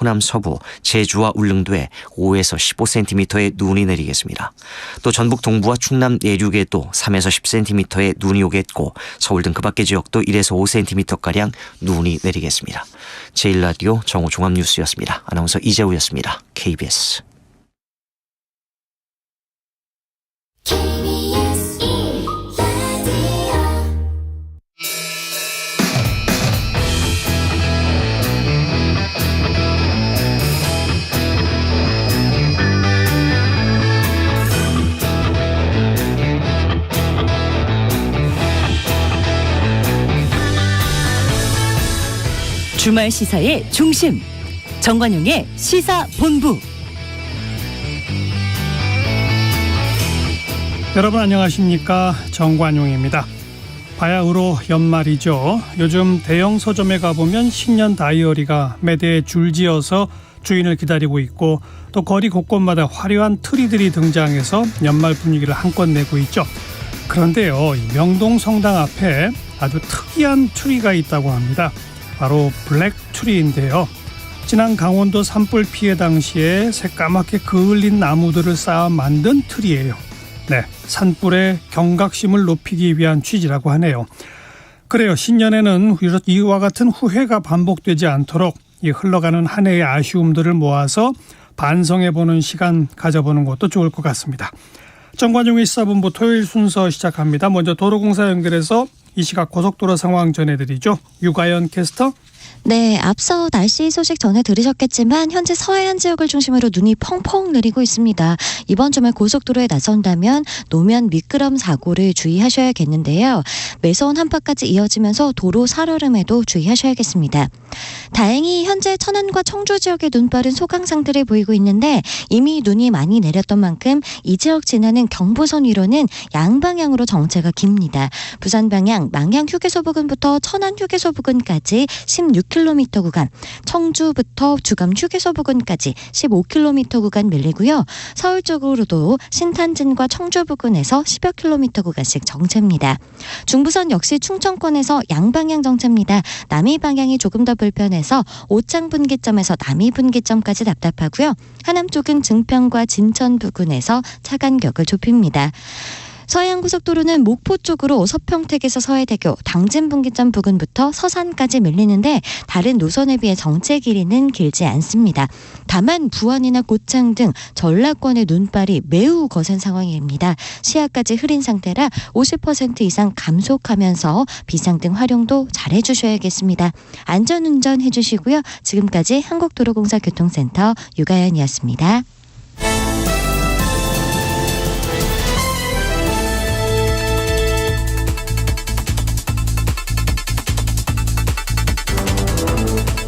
호남 서부, 제주와 울릉도에 5에서 15cm의 눈이 내리겠습니다. 또 전북 동부와 충남 내륙에도 3에서 10cm의 눈이 오겠고 서울 등 그 밖의 지역도 1에서 5cm가량 눈이 내리겠습니다. 제1라디오 정오 종합뉴스였습니다. 아나운서 이재우였습니다. KBS. 주말 시사의 중심, 정관용의 시사본부. 여러분 안녕하십니까, 정관용입니다. 바야흐로 연말이죠. 요즘 대형 서점에 가보면 신년 다이어리가 매대에 줄지어서 주인을 기다리고 있고, 또 거리 곳곳마다 화려한 트리들이 등장해서 연말 분위기를 한껏 내고 있죠. 그런데요, 명동 성당 앞에 아주 특이한 트리가 있다고 합니다. 바로 블랙 트리인데요. 지난 강원도 산불 피해 당시에 새까맣게 그을린 나무들을 쌓아 만든 트리예요. 네, 산불의 경각심을 높이기 위한 취지라고 하네요. 그래요, 신년에는 이와 같은 후회가 반복되지 않도록 이 흘러가는 한 해의 아쉬움들을 모아서 반성해보는 시간 가져보는 것도 좋을 것 같습니다. 정관용의 시사본부 토요일 순서 시작합니다. 먼저 도로공사 연결해서 이 시각 고속도로 상황 전해드리죠. 유가연 캐스터. 네, 앞서 날씨 소식 전해 들으셨겠지만 현재 서해안 지역을 중심으로 눈이 펑펑 내리고 있습니다. 이번 주말 고속도로에 나선다면 노면 미끄럼 사고를 주의하셔야겠는데요. 매서운 한파까지 이어지면서 도로 살얼음에도 주의하셔야겠습니다. 다행히 현재 천안과 청주 지역의 눈발은 소강 상태를 보이고 있는데, 이미 눈이 많이 내렸던 만큼 이 지역 지나는 경부선 위로는 양방향으로 정체가 깁니다. 부산 방향 망양 휴게소 부근부터 천안 휴게소 부근까지 16km 구간, 청주부터 주감 휴게소 부근까지 15km 구간 밀리고요. 서울 쪽으로도 신탄진과 청주 부근에서 10여 km 구간씩 정체입니다. 중부선 역시 충청권에서 양방향 정체입니다. 남이 방향이 조금 더 불편해서 오창 분기점에서 남이 분기점까지 답답하고요. 하남 쪽은 증평과 진천 부근에서 차 간격을 좁힙니다. 서해안고속도로는 목포 쪽으로 서평택에서 서해대교, 당진분기점 부근부터 서산까지 밀리는데 다른 노선에 비해 정체 길이는 길지 않습니다. 다만 부안이나 고창 등 전라권의 눈발이 매우 거센 상황입니다. 시야까지 흐린 상태라 50% 이상 감속하면서 비상등 활용도 잘해주셔야겠습니다. 안전운전 해주시고요. 지금까지 한국도로공사 교통센터 유가연이었습니다.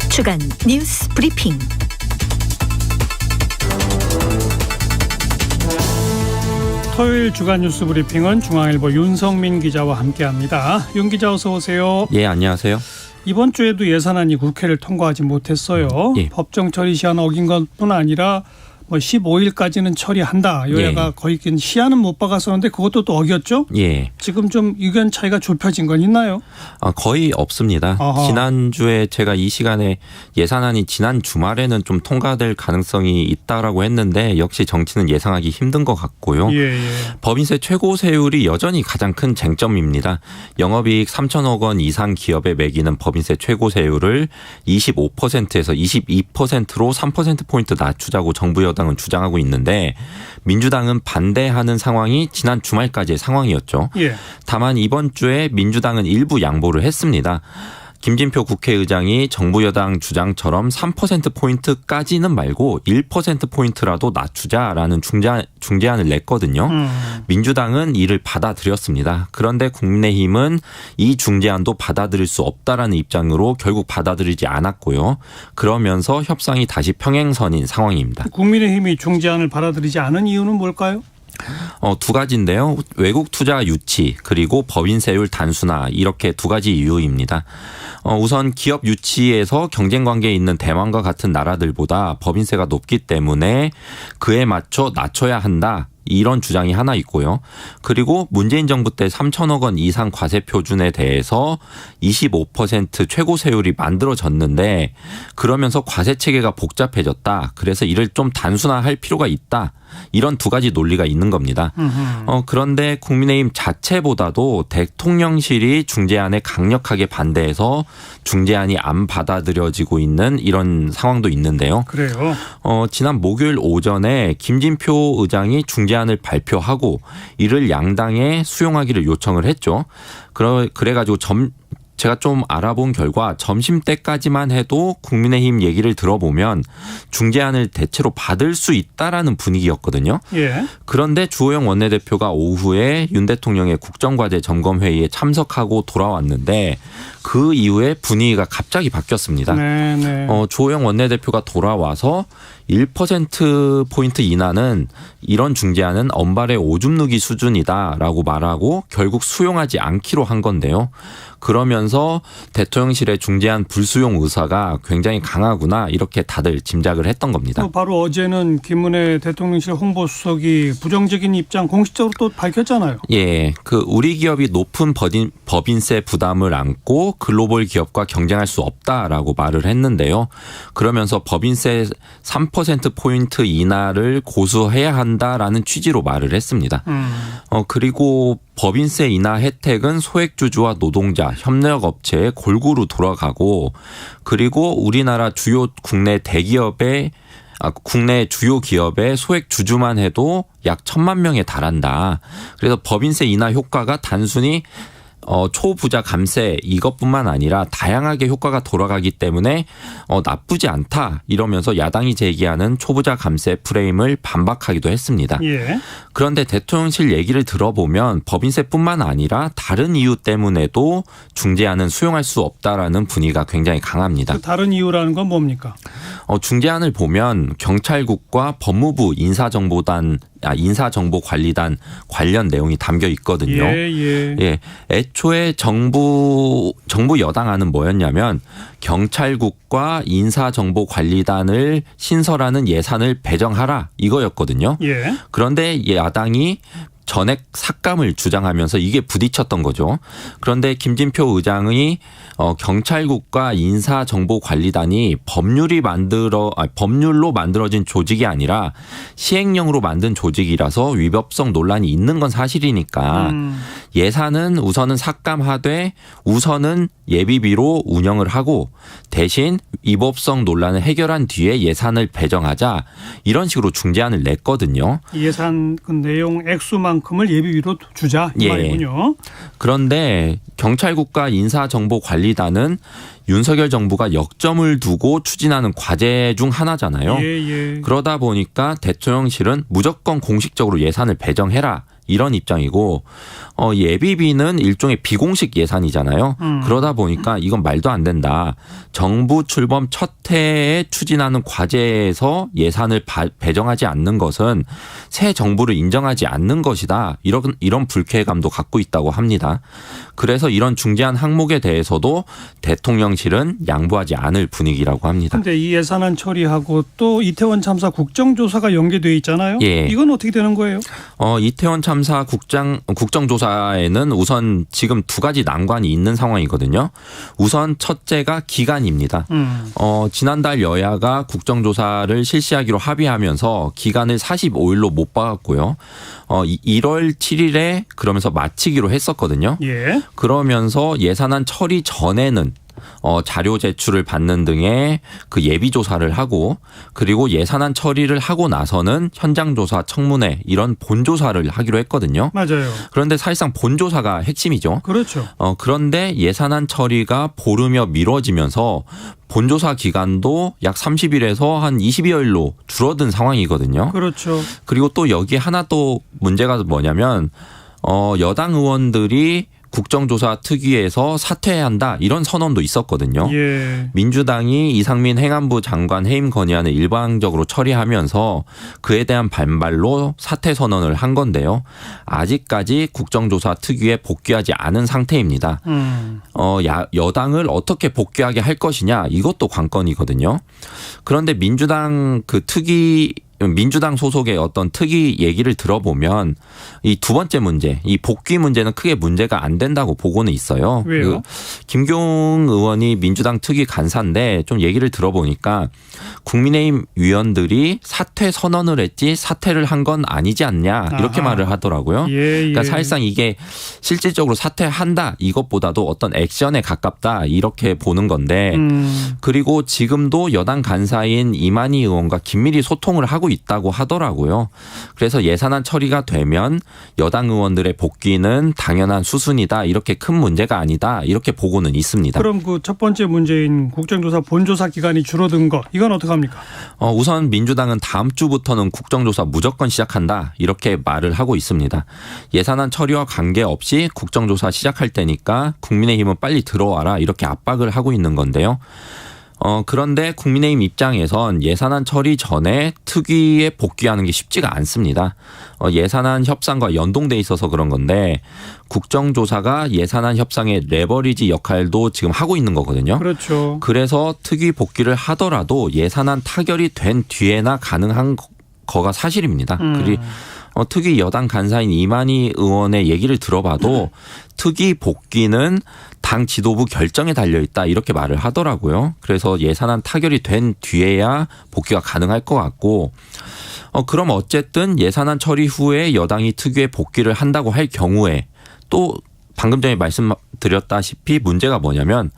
주간 뉴스 브리핑. 토요일 주간 뉴스 브리핑은 중앙일보 윤성민 기자와 함께합니다. 윤 기자 어서 오세요. 예, 안녕하세요. 이번 주에도 예산안이 국회를 통과하지 못했어요. 예. 법정 처리 시한 어긴 것뿐 아니라 15일까지는 처리한다. 여야가 거의 시한은 못 박았었는데 그것도 또 어겼죠? 예. 지금 좀 의견 차이가 좁혀진 건 있나요? 거의 없습니다. 어허. 지난주에 제가 이 시간에 예산안이 지난 주말에는 좀 통과될 가능성이 있다라고 했는데 역시 정치는 예상하기 힘든 것 같고요. 예. 법인세 최고 세율이 여전히 가장 큰 쟁점입니다. 영업이익 3천억 원 이상 기업에 매기는 법인세 최고 세율을 25%에서 22%로 3%포인트 낮추자고 정부 여당은 주장하고 있는데 민주당은 반대하는 상황이 지난 주말까지의 상황이었죠. 예. 다만 이번 주에 민주당은 일부 양보를 했습니다. 김진표 국회의장이 정부 여당 주장처럼 3%포인트까지는 말고 1%포인트라도 낮추자라는 중재안을 냈거든요. 민주당은 이를 받아들였습니다. 그런데 국민의힘은 이 중재안도 받아들일 수 없다라는 입장으로 결국 받아들이지 않았고요. 그러면서 협상이 다시 평행선인 상황입니다. 국민의힘이 중재안을 받아들이지 않은 이유는 뭘까요? 두 가지인데요. 외국 투자 유치 그리고 법인세율 단순화 이렇게 두 가지 이유입니다. 우선 기업 유치에서 경쟁 관계에 있는 대만과 같은 나라들보다 법인세가 높기 때문에 그에 맞춰 낮춰야 한다. 이런 주장이 하나 있고요. 그리고 문재인 정부 때 3천억 원 이상 과세 표준에 대해서 25% 최고 세율이 만들어졌는데 그러면서 과세 체계가 복잡해졌다. 그래서 이를 좀 단순화할 필요가 있다. 이런 두 가지 논리가 있는 겁니다. 그런데 국민의힘 자체보다도 대통령실이 중재안에 강력하게 반대해서 중재안이 안 받아들여지고 있는 이런 상황도 있는데요. 그래요. 지난 목요일 오전에 김진표 의장이 중재안을 발표하고 이를 양당에 수용하기를 요청을 했죠. 그래가지고 제가 좀 알아본 결과 점심때까지만 해도 국민의힘 얘기를 들어보면 중재안을 대체로 받을 수 있다라는 분위기였거든요. 예. 그런데 주호영 원내대표가 오후에 윤 대통령의 국정과제 점검회의에 참석하고 돌아왔는데 그 이후에 분위기가 갑자기 바뀌었습니다. 네네. 주호영 원내대표가 돌아와서 1%포인트 인하는 이런 중재안은 언발의 오줌 누기 수준이다라고 말하고 결국 수용하지 않기로 한 건데요. 그러면서 대통령실의 중재안 불수용 의사가 굉장히 강하구나 이렇게 다들 짐작을 했던 겁니다. 바로 어제는 김문혜 대통령실 홍보수석이 부정적인 입장 공식적으로 또 밝혔잖아요. 예, 우리 기업이 높은 법인세 부담을 안고 글로벌 기업과 경쟁할 수 없다라고 말을 했는데요. 그러면서 법인세 3%포인트 인하를 고수해야 한다라는 취지로 말을 했습니다. 그리고 법인세 인하 혜택은 소액주주와 노동자, 협력업체에 골고루 돌아가고 그리고 우리나라 주요 국내 주요 기업의 소액 주주만 해도 약 1,000만 명에 달한다. 그래서 법인세 인하 효과가 단순히 초부자 감세 이것뿐만 아니라 다양하게 효과가 돌아가기 때문에 나쁘지 않다 이러면서 야당이 제기하는 초부자 감세 프레임을 반박하기도 했습니다. 예. 그런데 대통령실 얘기를 들어보면 법인세뿐만 아니라 다른 이유 때문에도 중재안은 수용할 수 없다라는 분위기가 굉장히 강합니다. 그 다른 이유라는 건 뭡니까? 중재안을 보면 경찰국과 법무부 인사정보관리단 관련 내용이 담겨 있거든요. 예. 애초에 정부 여당안은 뭐였냐면 경찰국과 인사정보관리단을 신설하는 예산을 배정하라 이거였거든요. 예. 그런데 야당이 전액 삭감을 주장하면서 이게 부딪혔던 거죠. 그런데 김진표 의장이 경찰국과 인사정보관리단이 법률로 만들어진 조직이 아니라 시행령으로 만든 조직이라서 위법성 논란이 있는 건 사실이니까 예산은 우선은 삭감하되 우선은 예비비로 운영을 하고 대신 위법성 논란을 해결한 뒤에 예산을 배정하자 이런 식으로 중재안을 냈거든요. 예산 그 내용 액수만큼을 예비비로 주자 이 말이군요. 그런데 경찰국과 인사정보관리단은 윤석열 정부가 역점을 두고 추진하는 과제 중 하나잖아요. 예. 그러다 보니까 대통령실은 무조건 공식적으로 예산을 배정해라. 이런 입장이고 예비비는 일종의 비공식 예산이잖아요. 그러다 보니까 이건 말도 안 된다. 정부 출범 첫 해에 추진하는 과제에서 예산을 배정하지 않는 것은 새 정부를 인정하지 않는 것이다. 이런 불쾌감도 갖고 있다고 합니다. 그래서 이런 중재안 항목에 대해서도 대통령실은 양보하지 않을 분위기라고 합니다. 그런데 이 예산안 처리하고 또 이태원 참사 국정조사가 연계되어 있잖아요. 예. 이건 어떻게 되는 거예요? 이태원 참사 국정조사에는 우선 지금 두 가지 난관이 있는 상황이거든요. 우선 첫째가 기간입니다. 지난달 여야가 국정조사를 실시하기로 합의하면서 기간을 45일로 못 박았고요. 1월 7일에 그러면서 마치기로 했었거든요. 예. 그러면서 예산안 처리 전에는 자료 제출을 받는 등의 그 예비 조사를 하고 그리고 예산안 처리를 하고 나서는 현장 조사, 청문회 이런 본 조사를 하기로 했거든요. 맞아요. 그런데 사실상 본 조사가 핵심이죠. 그렇죠. 그런데 예산안 처리가 보르며 미뤄지면서 본조사 기간도 약 30일에서 한 20여일로 줄어든 상황이거든요. 그렇죠. 그리고 또 여기 하나 또 문제가 뭐냐면 여당 의원들이 국정조사 특위에서 사퇴해야 한다 이런 선언도 있었거든요. 예. 민주당이 이상민 행안부 장관 해임 건의안을 일방적으로 처리하면서 그에 대한 반발로 사퇴 선언을 한 건데요. 아직까지 국정조사 특위에 복귀하지 않은 상태입니다. 여당을 어떻게 복귀하게 할 것이냐 이것도 관건이거든요. 그런데 민주당 그 특위 민주당 소속의 어떤 특위 얘기를 들어보면 이 두 번째 문제, 이 복귀 문제는 크게 문제가 안 된다고 보고는 있어요. 왜요? 김교웅 의원이 민주당 특위 간사인데 좀 얘기를 들어보니까 국민의힘 위원들이 사퇴 선언을 했지 사퇴를 한 건 아니지 않냐 이렇게 아하. 말을 하더라고요. 그러니까 사실상 이게 실질적으로 사퇴한다 이것보다도 어떤 액션에 가깝다 이렇게 보는 건데 그리고 지금도 여당 간사인 이만희 의원과 긴밀히 소통을 하고 있다고 하더라고요. 그래서 예산안 처리가 되면 여당 의원들의 복귀는 당연한 수순이다. 이렇게 큰 문제가 아니다. 이렇게 보고는 있습니다. 그럼 그 첫 번째 문제인 국정조사 본조사 기간이 줄어든 거 이건 어떡합니까? 우선 민주당은 다음 주부터는 국정조사 무조건 시작한다. 이렇게 말을 하고 있습니다. 예산안 처리와 관계없이 국정조사 시작할 때니까 국민의힘은 빨리 들어와라. 이렇게 압박을 하고 있는 건데요. 그런데 국민의힘 입장에선 예산안 처리 전에 특위에 복귀하는 게 쉽지가 않습니다. 예산안 협상과 연동돼 있어서 그런 건데 국정조사가 예산안 협상의 레버리지 역할도 지금 하고 있는 거거든요. 그렇죠. 그래서 특위 복귀를 하더라도 예산안 타결이 된 뒤에나 가능한 거가 사실입니다. 그리고 특위 여당 간사인 이만희 의원의 얘기를 들어봐도 특위 복귀는 당 지도부 결정에 달려있다 이렇게 말을 하더라고요. 그래서 예산안 타결이 된 뒤에야 복귀가 가능할 것 같고 그럼 어쨌든 예산안 처리 후에 여당이 특위에 복귀를 한다고 할 경우에 또 방금 전에 말씀드렸다시피 문제가 뭐냐면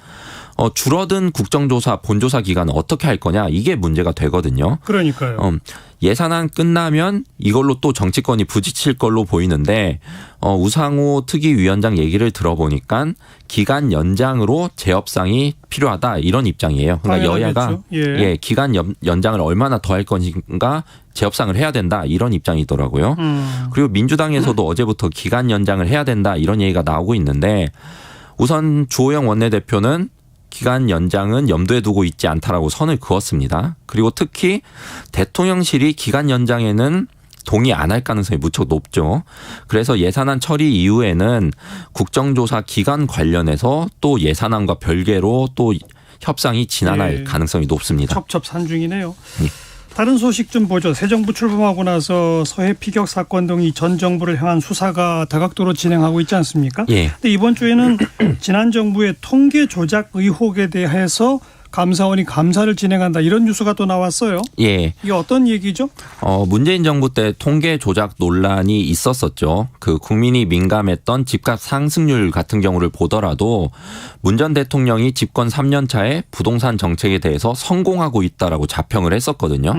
줄어든 국정조사 본조사 기간은 어떻게 할 거냐 이게 문제가 되거든요. 그러니까요. 예산안 끝나면 이걸로 또 정치권이 부딪힐 걸로 보이는데 우상호 특위위원장 얘기를 들어보니까 기간 연장으로 재협상이 필요하다 이런 입장이에요. 그러니까 여야가 기간 연장을 얼마나 더 할 건가 재협상을 해야 된다 이런 입장이더라고요. 그리고 민주당에서도 어제부터 기간 연장을 해야 된다 이런 얘기가 나오고 있는데 우선 주호영 원내대표는 기간 연장은 염두에 두고 있지 않다라고 선을 그었습니다. 그리고 특히 대통령실이 기간 연장에는 동의 안 할 가능성이 무척 높죠. 그래서 예산안 처리 이후에는 국정조사 기간 관련해서 또 예산안과 별개로 또 협상이 진행할 가능성이 높습니다. 첩첩산중이네요. 다른 소식 좀 보죠. 새 정부 출범하고 나서 서해 피격 사건 등이 전 정부를 향한 수사가 다각도로 진행하고 있지 않습니까? 근데 이번 주에는 지난 정부의 통계 조작 의혹에 대해서 감사원이 감사를 진행한다 이런 뉴스가 또 나왔어요. 이게 어떤 얘기죠? 문재인 정부 때 통계 조작 논란이 있었었죠. 그 국민이 민감했던 집값 상승률 같은 경우를 보더라도 문 전 대통령이 집권 3년 차에 부동산 정책에 대해서 성공하고 있다라고 자평을 했었거든요.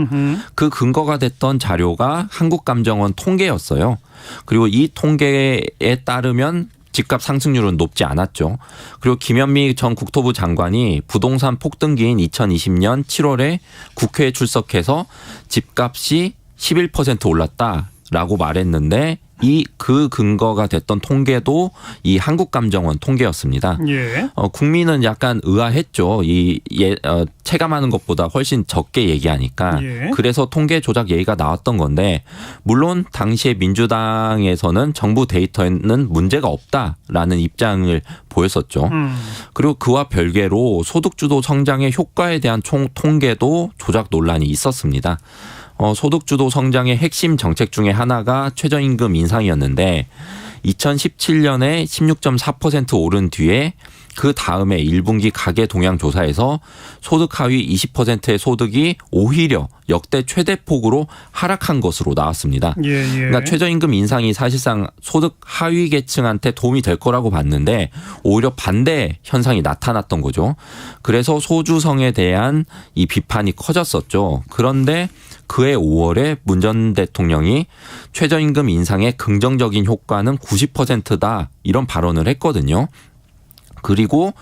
그 근거가 됐던 자료가 한국감정원 통계였어요. 그리고 이 통계에 따르면 집값 상승률은 높지 않았죠. 그리고 김현미 전 국토부 장관이 부동산 폭등기인 2020년 7월에 국회에 출석해서 집값이 11% 올랐다라고 말했는데 그 근거가 됐던 통계도 이 한국감정원 통계였습니다. 국민은 약간 의아했죠. 체감하는 것보다 훨씬 적게 얘기하니까. 그래서 통계 조작 얘기가 나왔던 건데 물론 당시에 민주당에서는 정부 데이터에는 문제가 없다라는 입장을 보였었죠. 그리고 그와 별개로 소득주도 성장의 효과에 대한 통계도 조작 논란이 있었습니다. 소득주도 성장의 핵심 정책 중에 하나가 최저임금 인상이었는데 2017년에 16.4% 오른 뒤에 그 다음에 1분기 가계 동향 조사에서 소득 하위 20%의 소득이 오히려 역대 최대폭으로 하락한 것으로 나왔습니다. 그러니까 최저임금 인상이 사실상 소득 하위 계층한테 도움이 될 거라고 봤는데 오히려 반대 현상이 나타났던 거죠. 그래서 소주성에 대한 이 비판이 커졌었죠. 그런데 그해 5월에 문 전 대통령이 최저임금 인상의 긍정적인 효과는 90%다 이런 발언을 했거든요. 그리고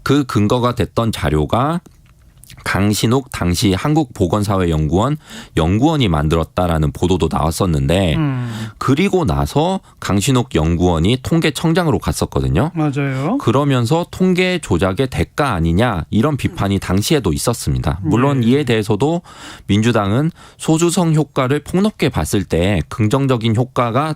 그 근거가 됐던 자료가 강신욱 당시 한국보건사회연구원 연구원이 만들었다라는 보도도 나왔었는데 그리고 나서 강신욱 연구원이 통계청장으로 갔었거든요. 맞아요. 그러면서 통계 조작의 대가 아니냐 이런 비판이 당시에도 있었습니다. 물론 이에 대해서도 민주당은 소주성 효과를 폭넓게 봤을 때 긍정적인 효과가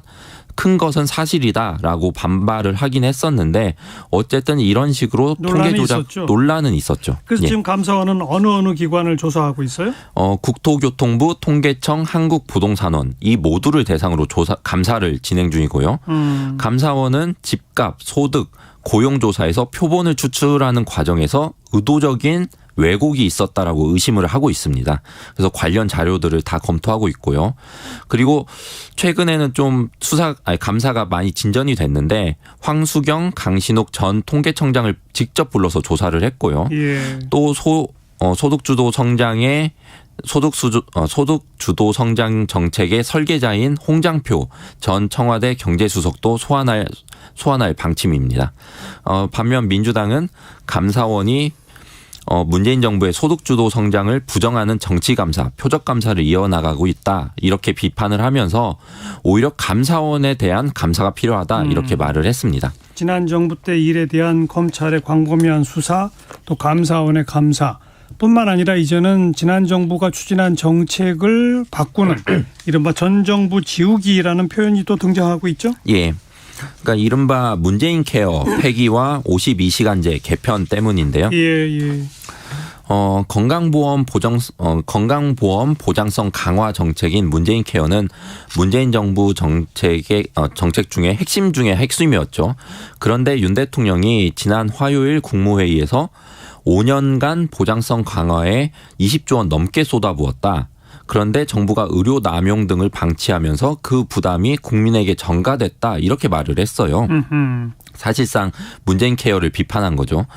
큰 것은 사실이다라고 반발을 하긴 했었는데 어쨌든 이런 식으로 통계 조작 논란은 있었죠. 그래서 지금 감사원은 어느 기관을 조사하고 있어요? 국토교통부, 통계청, 한국부동산원 이 모두를 대상으로 감사를 진행 중이고요. 감사원은 집값, 소득, 고용조사에서 표본을 추출하는 과정에서 의도적인 왜곡이 있었다라고 의심을 하고 있습니다. 그래서 관련 자료들을 다 검토하고 있고요. 그리고 최근에는 좀 감사가 많이 진전이 됐는데 황수경, 강신욱 전 통계청장을 직접 불러서 조사를 했고요. 예. 또 소득주도 성장 정책의 설계자인 홍장표 전 청와대 경제수석도 소환할 방침입니다. 반면 민주당은 감사원이 문재인 정부의 소득주도 성장을 부정하는 정치감사, 표적감사를 이어나가고 있다. 이렇게 비판을 하면서 오히려 감사원에 대한 감사가 필요하다. 이렇게 말을 했습니다. 지난 정부 때 일에 대한 검찰의 광범위한 수사, 또 감사원의 감사 뿐만 아니라 이제는 지난 정부가 추진한 정책을 바꾸는 이른바 전 정부 지우기라는 표현이 또 등장하고 있죠? 예. 그러니까 이른바 문재인 케어 폐기와 52시간제 개편 때문인데요. 예. 건강보험 보장성 강화 정책인 문재인 케어는 문재인 정부 정책 중에 핵심 중에 핵심이었죠. 그런데 윤 대통령이 지난 화요일 국무회의에서 5년간 보장성 강화에 20조 원 넘게 쏟아부었다. 그런데 정부가 의료 남용 등을 방치하면서 그 부담이 국민에게 전가됐다 이렇게 말을 했어요. 사실상 문재인 케어를 비판한 거죠.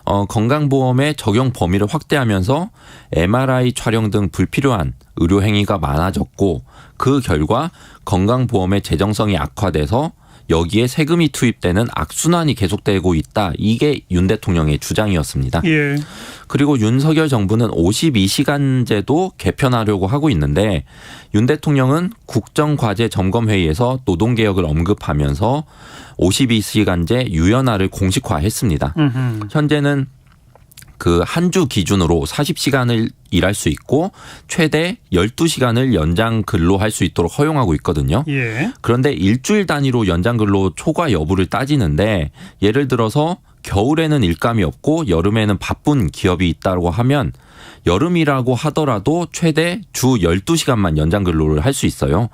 건강보험의 적용 범위를 확대하면서 MRI 촬영 등 불필요한 의료 행위가 많아졌고 그 결과 건강보험의 재정성이 악화돼서 여기에 세금이 투입되는 악순환이 계속되고 있다. 이게 윤 대통령의 주장이었습니다. 예. 그리고 윤석열 정부는 52시간제도 개편하려고 하고 있는데 윤 대통령은 국정과제 점검회의에서 노동개혁을 언급하면서 52시간제 유연화를 공식화했습니다. 현재는 그 한 주 기준으로 40시간을 일할 수 있고 최대 12시간을 연장 근로할 수 있도록 허용하고 있거든요. 예. 그런데 일주일 단위로 연장 근로 초과 여부를 따지는데 예를 들어서 겨울에는 일감이 없고 여름에는 바쁜 기업이 있다고 하면 여름이라고 하더라도 최대 주 12시간만 연장 근로를 할 수 있어요.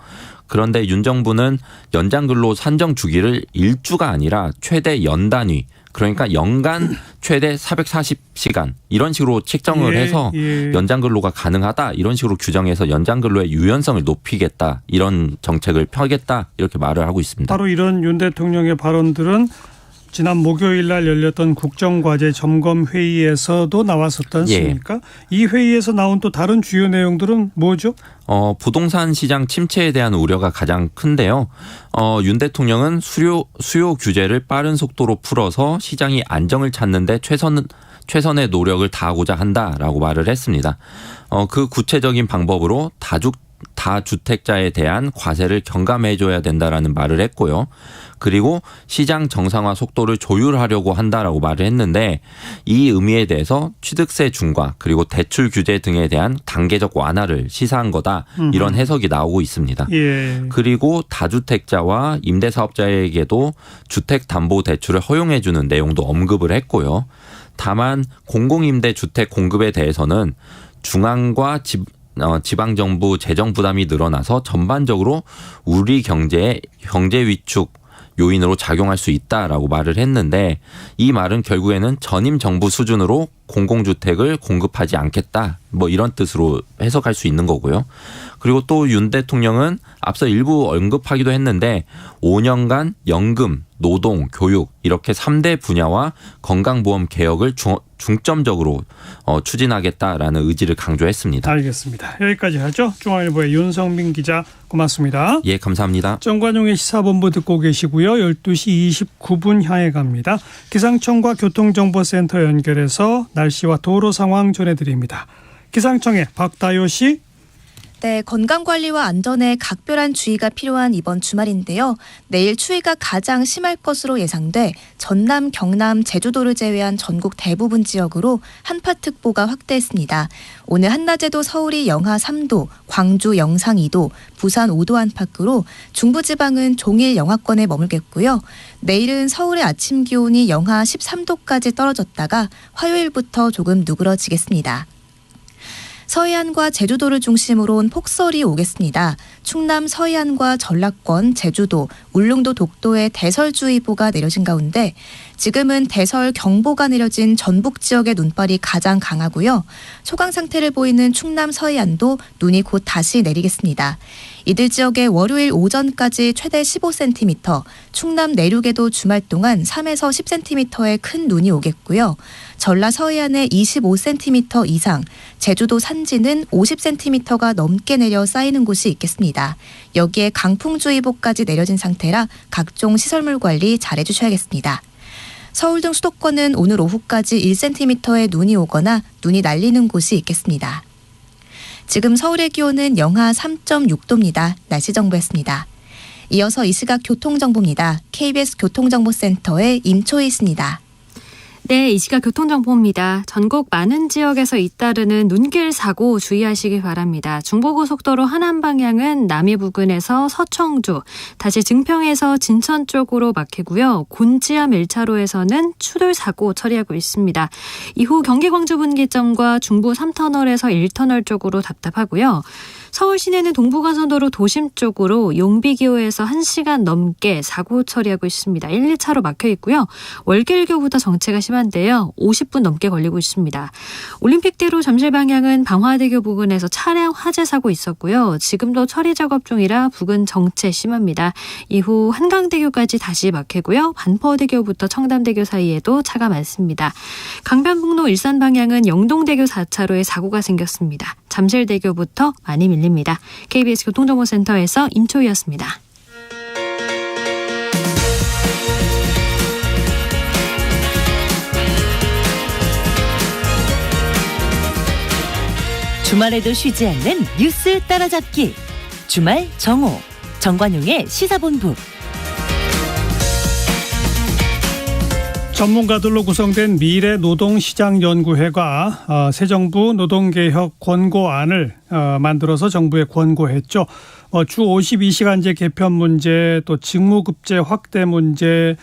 그런데 윤 정부는 연장 근로 산정 주기를 일주가 아니라 최대 연 단위 그러니까 연간 최대 440시간 이런 식으로 책정을 해서 연장 근로가 가능하다 이런 식으로 규정해서 연장 근로의 유연성을 높이겠다 이런 정책을 펴겠다 이렇게 말을 하고 있습니다. 바로 이런 윤 대통령의 발언들은 지난 목요일 날 열렸던 국정과제 점검회의에서도 나왔었지 않습니까? 이 회의에서 나온 또 다른 주요 내용들은 뭐죠? 부동산 시장 침체에 대한 우려가 가장 큰데요. 윤 대통령은 수요 규제를 빠른 속도로 풀어서 시장이 안정을 찾는 데 최선의 노력을 다하고자 한다라고 말을 했습니다. 그 구체적인 방법으로 다주택자에 대한 과세를 경감해줘야 된다라는 말을 했고요. 그리고 시장 정상화 속도를 조율하려고 한다라고 말을 했는데 이 의미에 대해서 취득세 중과 그리고 대출 규제 등에 대한 단계적 완화를 시사한 거다. 이런 해석이 나오고 있습니다. 예. 그리고 다주택자와 임대사업자에게도 주택담보대출을 허용해주는 내용도 언급을 했고요. 다만 공공임대주택 공급에 대해서는 중앙과 지방정부 재정 부담이 늘어나서 전반적으로 우리 경제 위축 요인으로 작용할 수 있다라고 말을 했는데 이 말은 결국에는 전임 정부 수준으로 공공주택을 공급하지 않겠다 뭐 이런 뜻으로 해석할 수 있는 거고요. 그리고 또 윤 대통령은 앞서 일부 언급하기도 했는데 5년간 연금, 노동, 교육 이렇게 3대 분야와 건강보험 개혁을 중점적으로 추진하겠다라는 의지를 강조했습니다. 알겠습니다. 여기까지 하죠. 중앙일보의 윤성민 기자 고맙습니다. 예, 감사합니다. 정관용의 시사본부 듣고 계시고요. 12시 29분 향해 갑니다. 기상청과 교통정보센터 연결해서 날씨와 도로 상황 전해드립니다. 기상청의 박다효 씨. 네, 건강관리와 안전에 각별한 주의가 필요한 이번 주말인데요. 내일 추위가 가장 심할 것으로 예상돼 전남, 경남, 제주도를 제외한 전국 대부분 지역으로 한파특보가 확대했습니다. 오늘 한낮에도 서울이 영하 3도, 광주 영상 2도, 부산 5도 안팎으로 중부지방은 종일 영하권에 머물겠고요. 내일은 서울의 아침 기온이 영하 13도까지 떨어졌다가 화요일부터 조금 누그러지겠습니다. 서해안과 제주도를 중심으로 온 폭설이 오겠습니다. 충남 서해안과 전라권, 제주도, 울릉도 독도에 대설주의보가 내려진 가운데 지금은 대설경보가 내려진 전북 지역의 눈발이 가장 강하고요. 소강 상태를 보이는 충남 서해안도 눈이 곧 다시 내리겠습니다. 이들 지역에 월요일 오전까지 최대 15cm, 충남 내륙에도 주말 동안 3에서 10cm의 큰 눈이 오겠고요. 전라 서해안에 25cm 이상, 제주도 산지는 50cm가 넘게 내려 쌓이는 곳이 있겠습니다. 여기에 강풍주의보까지 내려진 상태라 각종 시설물 관리 잘 해주셔야겠습니다. 서울 등 수도권은 오늘 오후까지 1cm의 눈이 오거나 눈이 날리는 곳이 있겠습니다. 지금 서울의 기온은 영하 3.6도입니다. 날씨 정보였습니다. 이어서 이 시각 교통정보입니다. KBS 교통정보센터의 임초희 있습니다. 네, 이 시각 교통정보입니다. 전국 많은 지역에서 잇따르는 눈길 사고 주의하시기 바랍니다. 중부고속도로 하남 방향은 남이 부근에서 서청주, 다시 증평에서 진천 쪽으로 막히고요. 곤지암 1차로에서는 추돌 사고 처리하고 있습니다. 이후 경기 광주 분기점과 중부 3터널에서 1터널 쪽으로 답답하고요. 서울 시내는 동부간선도로 도심 쪽으로 용비기호에서 1시간 넘게 사고 처리하고 있습니다. 1, 2차로 막혀 있고요. 월길교부터 정체가 심한데요. 50분 넘게 걸리고 있습니다. 올림픽대로 잠실 방향은 방화대교 부근에서 차량 화재 사고 있었고요. 지금도 처리 작업 중이라 부근 정체 심합니다. 이후 한강대교까지 다시 막히고요. 반포대교부터 청담대교 사이에도 차가 많습니다. 강변북로 일산 방향은 영동대교 4차로에 사고가 생겼습니다. 잠실대교부터 많이 밀립니다. KBS 교통정보센터에서 임초희였습니다. 주말에도 쉬지 않는 뉴스 따라잡기. 주말 정오. 정관용의 시사본부. 전문가들로 구성된 미래노동시장연구회가 새 정부 노동개혁 권고안을 만들어서 정부에 권고했죠. 주 52시간제 개편 문제, 또 직무급제 확대 문제,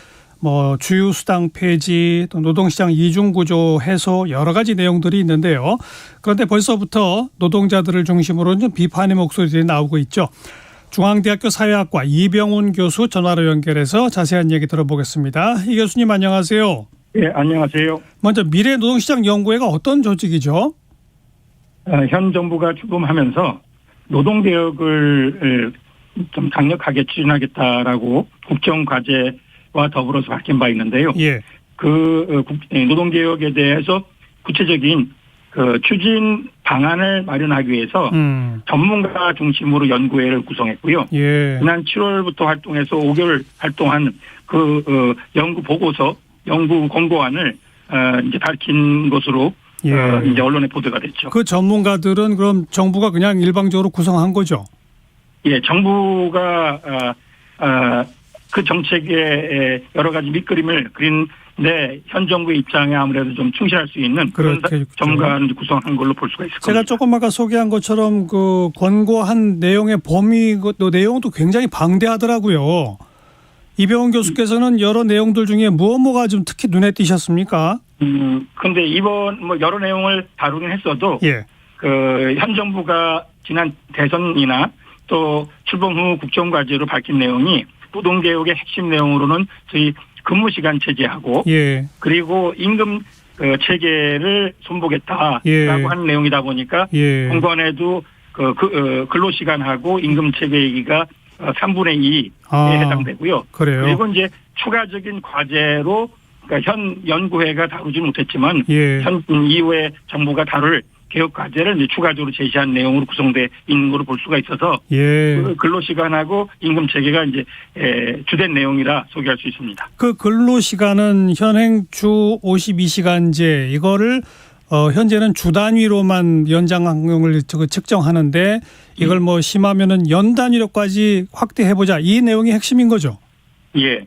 주휴수당 폐지, 또 노동시장 이중구조 해소 여러 가지 내용들이 있는데요. 그런데 벌써부터 노동자들을 중심으로 좀 비판의 목소리들이 나오고 있죠. 중앙대학교 사회학과 이병훈 교수 전화로 연결해서 자세한 얘기 들어보겠습니다. 이 교수님 안녕하세요. 네, 안녕하세요. 먼저 미래노동시장연구회가 어떤 조직이죠? 현 정부가 출범하면서 노동개혁을 좀 강력하게 추진하겠다라고 국정과제와 더불어서 밝힌 바 있는데요. 예. 노동개혁에 대해서 구체적인 추진 방안을 마련하기 위해서 전문가 중심으로 연구회를 구성했고요. 예. 지난 7월부터 활동해서 5개월 활동한 연구 보고서, 연구 권고안을 이제 밝힌 것으로 예. 이제 언론에 보도가 됐죠. 그 전문가들은 그럼 정부가 그냥 일방적으로 구성한 거죠? 예, 정부가 그 정책의 여러 가지 밑그림을 그린데 현 정부의 입장에 아무래도 좀 충실할 수 있는 그런 전문가를 구성한 걸로 볼 수가 있을 겁니다. 제가 조금 아까 소개한 것처럼 그 권고한 내용의 범위, 내용도 굉장히 방대하더라고요. 이병훈 교수께서는 여러 내용들 중에 뭐가 좀 특히 눈에 띄셨습니까? 근데 이번 여러 내용을 다루긴 했어도 예. 현 정부가 지난 대선이나 또 출범 후 국정과제로 밝힌 내용이 노동개혁의 핵심 내용으로는 저희 근무시간 체제하고 예. 그리고 임금 체계를 손보겠다라고 예. 하는 내용이다 보니까 예. 본건에도 근로시간하고 임금 체계 얘기가 3분의 2에 해당되고요. 그래요? 그리고 이제 추가적인 과제로 그러니까 현 연구회가 다루지 못했지만 예. 현 이후에 정부가 다룰 개혁 과제를 이제 추가적으로 제시한 내용으로 구성돼 있는 걸로 볼 수가 있어서 예. 근로시간하고 임금 체계가 이제 주된 내용이라 소개할 수 있습니다. 그 근로시간은 현행 주 52시간제 이거를 현재는 주 단위로만 연장을 측정하는데 이걸 뭐 심하면은 연 단위로까지 확대해보자. 이 내용이 핵심인 거죠. 예.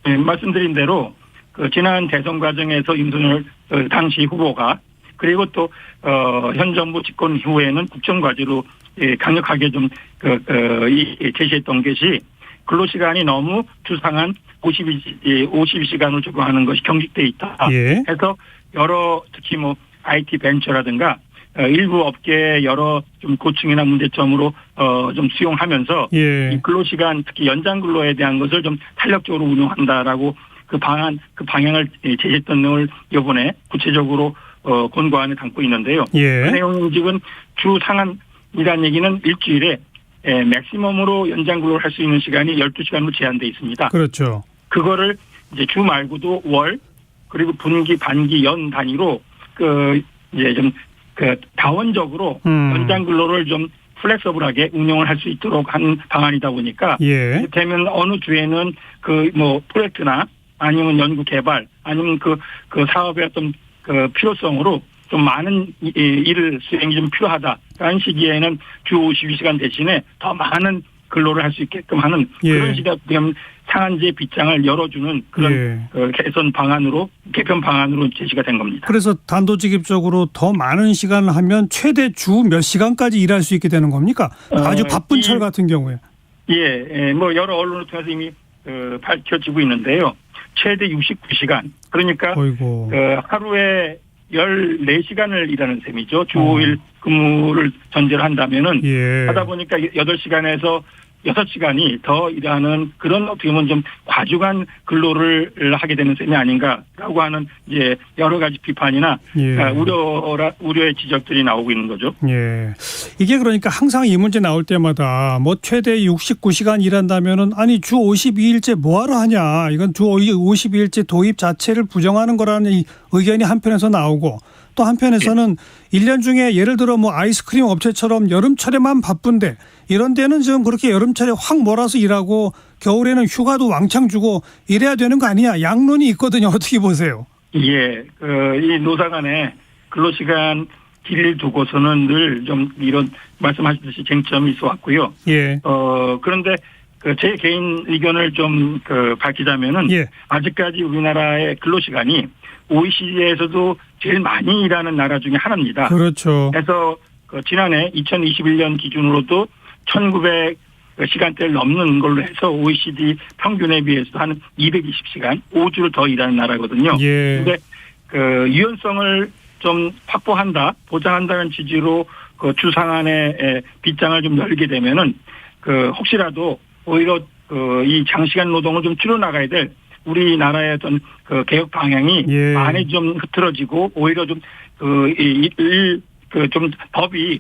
말씀드린 대로 지난 대선 과정에서 윤석열 당시 후보가 그리고 또 현 정부 집권 이후에는 국정과제로 강력하게 좀 제시했던 것이 근로시간이 너무 주상한 52시간을 적용하는 것이 경직돼 있다. 예. 해서 여러 특히 뭐 IT 벤처라든가 일부 업계의 여러 좀 고충이나 문제점으로 좀 수용하면서 예. 이 근로시간 특히 연장 근로에 대한 것을 좀 탄력적으로 운용한다라고 그 방향을 제시했던 내용을 이번에 구체적으로 권고안에 담고 있는데요. 예. 그 내용인즉은 주 상한이라는 얘기는 일주일에 맥시멈으로 연장 근로를 할 수 있는 시간이 12시간으로 제한되어 있습니다. 그렇죠. 그거를 이제 주 말고도 월 그리고 분기, 반기, 연 단위로 이제 좀 다원적으로 연장 근로를 좀 플렉서블하게 운영을 할 수 있도록 한 방안이다 보니까 예. 되면 어느 주에는 프로젝트나 아니면 연구 개발 아니면 그 사업의 어떤 필요성으로 좀 많은 일을 수행이 좀 필요하다라는 시기에는 주 52시간 대신에 더 많은 근로를 할 수 있게끔 하는 그런 시기가 되면 상한제 빗장을 열어주는 그런 개편 방안으로 제시가 된 겁니다. 그래서 단도직입적으로 더 많은 시간을 하면 최대 주 몇 시간까지 일할 수 있게 되는 겁니까? 아주 바쁜 철 같은 경우에. 예, 뭐 여러 언론을 통해서 이미 밝혀지고 있는데요. 최대 69시간. 그러니까 하루에 14시간을 일하는 셈이죠. 주 5일 근무를 전제로 한다면은 하다 보니까 8시간에서 6시간이 더 일하는 그런 어떻게 보면 좀 과중한 근로를 하게 되는 셈이 아닌가라고 하는 이제 여러 가지 비판이나 우려의 지적들이 나오고 있는 거죠. 예. 이게 그러니까 항상 이 문제 나올 때마다 뭐 최대 69시간 일한다면은 아니 주 52일째 뭐하러 하냐. 이건 주 52일째 도입 자체를 부정하는 거라는 의견이 한편에서 나오고 또 한편에서는 1년 중에 예를 들어 뭐 아이스크림 업체처럼 여름철에만 바쁜데 이런 데는 지금 그렇게 여름철에 확 몰아서 일하고 겨울에는 휴가도 왕창 주고 이래야 되는 거 아니냐. 양론이 있거든요. 어떻게 보세요? 예. 이 노사 간의 근로시간 길이를 두고서는 늘 좀 이런 말씀하셨듯이 쟁점이 있어 왔고요. 예. 그런데 제 개인 의견을 좀 밝히자면은 아직까지 우리나라의 근로시간이 OECD에서도 제일 많이 일하는 나라 중에 하나입니다. 그렇죠. 그래서 지난해 2021년 기준으로도 1900시간대를 넘는 걸로 해서 OECD 평균에 비해서 한 220시간, 5주를 더 일하는 나라거든요. 그런데 유연성을 좀 확보한다, 보장한다는 취지로 주 상한의 빗장을 좀 열게 되면은 혹시라도 오히려 이 장시간 노동을 좀 줄여나가야 될 우리나라의 어떤 개혁 방향이 많이 좀 흐트러지고 오히려 좀 좀 법이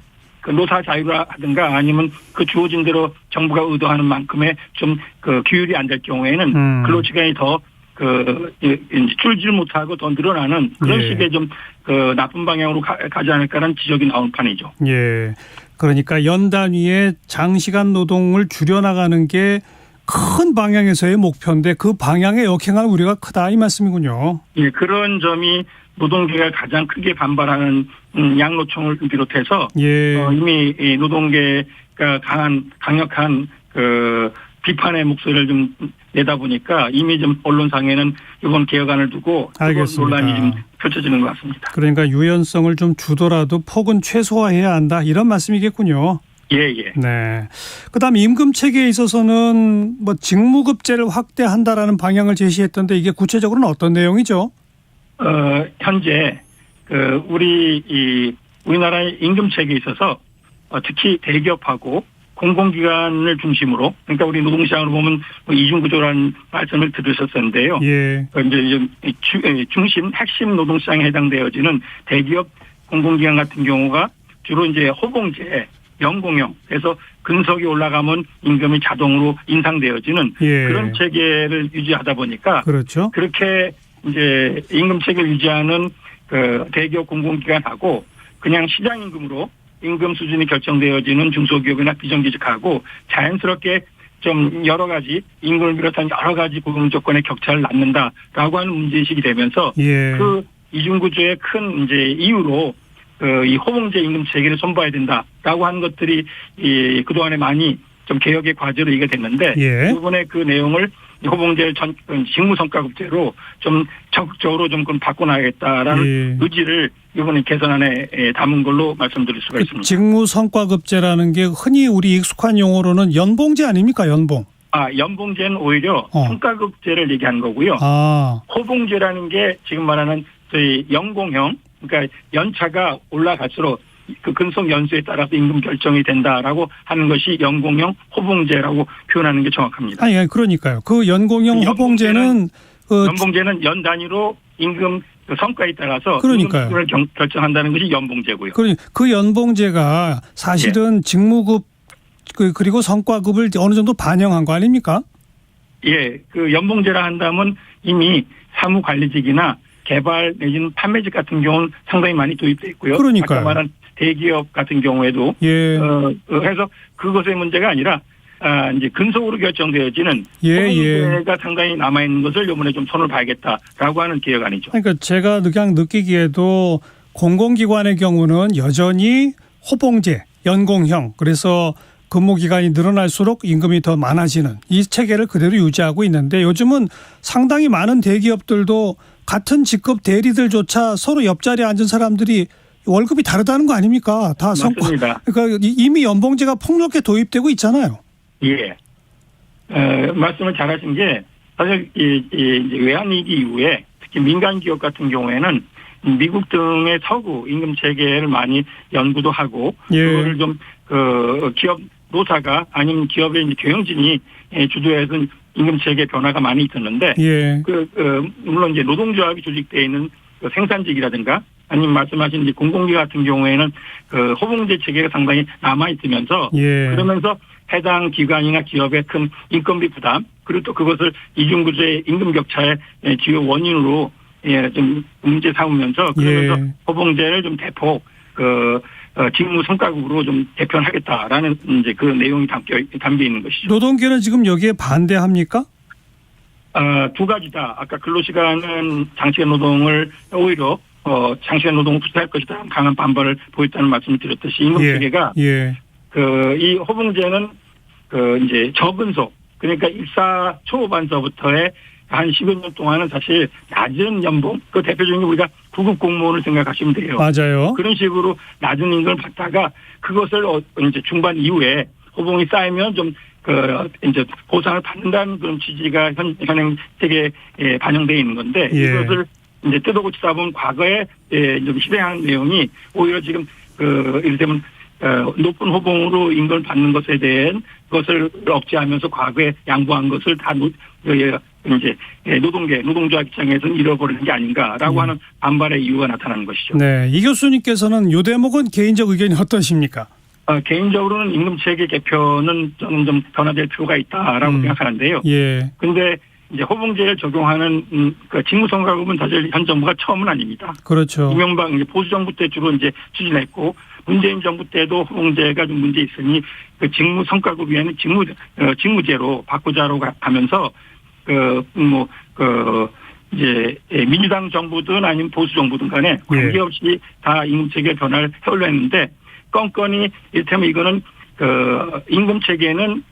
노사 자유라든가 아니면 주어진 대로 정부가 의도하는 만큼의 좀 규율이 안 될 경우에는 근로시간이 더 줄질 못하고 더 늘어나는 그런 식의 좀 나쁜 방향으로 가지 않을까라는 지적이 나온 판이죠. 예. 그러니까 연 단위의 장시간 노동을 줄여나가는 게 큰 방향에서의 목표인데 그 방향에 역행할 우려가 크다 이 말씀이군요. 예, 그런 점이 노동계가 가장 크게 반발하는 양노총을 비롯해서 이미 노동계가 강력한 비판의 목소리를 좀 내다 보니까 이미 좀 언론상에는 이번 개혁안을 두고 논란이 좀 펼쳐지는 것 같습니다. 그러니까 유연성을 좀 주더라도 폭은 최소화해야 한다 이런 말씀이겠군요. 예. 네. 그다음 임금 체계에 있어서는 뭐 직무급제를 확대한다라는 방향을 제시했던데 이게 구체적으로는 어떤 내용이죠? 현재 우리나라의 임금 체계에 있어서 특히 대기업하고 공공기관을 중심으로 그러니까 우리 노동시장으로 보면 이중구조라는 말씀을 들으셨었는데요. 이제 핵심 노동시장에 해당되어지는 대기업 공공기관 같은 경우가 주로 이제 호봉제 연공형 그래서 근속이 올라가면 임금이 자동으로 인상되어지는 그런 체계를 유지하다 보니까 그렇게 이제 임금 체계를 유지하는 대기업 공공기관하고 그냥 시장 임금으로 임금 수준이 결정되어지는 중소기업이나 비정규직하고 자연스럽게 좀 여러 가지 임금을 비롯한 여러 가지 고용 조건의 격차를 낳는다라고 하는 문제의식이 되면서 그 이중구조의 큰 이제 이유로 이 호봉제 임금 체계를 손봐야 된다라고 하는 것들이 그동안에 많이 좀 개혁의 과제로 이게 됐는데 예. 이번에 그 내용을 호봉제 직무성과급제로 좀 적극적으로 좀 바꿔놔야겠다라는 예. 의지를 이번에 개선안에 담은 걸로 말씀드릴 수가 있습니다. 직무성과급제라는 게 흔히 우리 익숙한 용어로는 연봉제 아닙니까? 연봉. 연봉제는 오히려 성과급제를 얘기한 거고요. 호봉제라는 게 지금 말하는 저희 연공형, 그러니까 연차가 올라갈수록 그 근속 연수에 따라서 임금 결정이 된다라고 하는 것이 연공형 호봉제라고 표현하는 게 정확합니다. 아니, 그러니까요. 그 연공형 호봉제는 연봉제는 연 단위로 임금 성과에 따라서 그러니까요. 임금을 결정한다는 것이 연봉제고요. 그 연봉제가 사실은 직무급 그리고 성과급을 어느 정도 반영한 거 아닙니까? 예, 그 연봉제라 한다면 이미 사무관리직이나 개발 내지는 판매직 같은 경우는 상당히 많이 도입돼 있고요. 그러니까요. 아까 말한 대기업 같은 경우에도 예. 해서 그것의 문제가 아니라 이제 근속으로 결정되어지는 호봉제가 상당히 남아 있는 것을 이번에 좀 손을 봐야겠다라고 하는 개혁안이죠. 그러니까 제가 그냥 느끼기에도 공공기관의 경우는 여전히 호봉제, 연공형, 그래서 근무 기간이 늘어날수록 임금이 더 많아지는 이 체계를 그대로 유지하고 있는데 요즘은 상당히 많은 대기업들도 같은 직급 대리들조차 서로 옆자리에 앉은 사람들이 월급이 다르다는 거 아닙니까? 다 맞습니다. 그러니까 이미 연봉제가 폭넓게 도입되고 있잖아요. 예. 말씀을 잘하신 게 사실 이제 외환위기 이후에 특히 민간 기업 같은 경우에는 미국 등의 서구 임금 체계를 많이 연구도 하고 그거를 좀 기업 노사가 아니면 기업의 이제 경영진이 주도해서 임금 체계 변화가 많이 있었는데 물론 이제 노동조합이 조직되어 있는 생산직이라든가 아니면 말씀하신 이제 공공기 같은 경우에는 그 호봉제 체계가 상당히 남아 있으면서 그러면서 해당 기관이나 기업의 큰 인건비 부담 그리고 또 그것을 이중구조의 임금 격차의 주요 원인으로 좀 문제 삼으면서 그러면서 호봉제를 좀 대폭 직무 성과급으로 좀 개편하겠다라는 이제 그 내용이 담겨 있는 것이죠. 노동계는 지금 여기에 반대합니까? 두 가지다. 아까 근로시간은 장시간 노동을 오히려 장시간 노동을 부수할 것이다. 강한 반발을 보였다는 말씀을 드렸듯이 임금 체계가 이 호봉제는 이제 저근속 그러니까 입사 초반서부터의 한 10여 년 동안은 사실 낮은 연봉, 그 대표적인 게 우리가 구급 공무원을 생각하시면 돼요. 맞아요. 그런 식으로 낮은 임금을 받다가 그것을 이제 중반 이후에 호봉이 쌓이면 좀 이제 보상을 받는다는 그런 취지가 현행 체계에 반영되어 있는 건데 이것을 이제 뜯어고치다 보면 과거에 좀 실행하는 내용이 오히려 지금 이를테면 높은 호봉으로 임금을 받는 것에 대한 것을 억제하면서 과거에 양보한 것을 다 이제 노동조합 입장에서는 잃어버리는 게 아닌가라고 하는 반발의 이유가 나타나는 것이죠. 네, 이 교수님께서는 이 대목은 개인적 의견이 어떠십니까? 개인적으로는 임금 체계 개편은 저는 좀 변화될 필요가 있다라고 생각하는데요. 그런데 이제 호봉제를 적용하는 그 직무성과급은 사실 현 정부가 처음은 아닙니다. 그렇죠. 이명박 이제 보수 정부 때 주로 이제 추진했고 문재인 정부 때도 호봉제가 좀 문제 있으니 그 직무성과급 위에는 직무제로 바꾸자로 가면서 이제 민주당 정부든 아니면 보수 정부든 간에 관계없이 다 임금 체계 변화를 해오려 했는데 건건이 이를테면 이거는 임금 체계는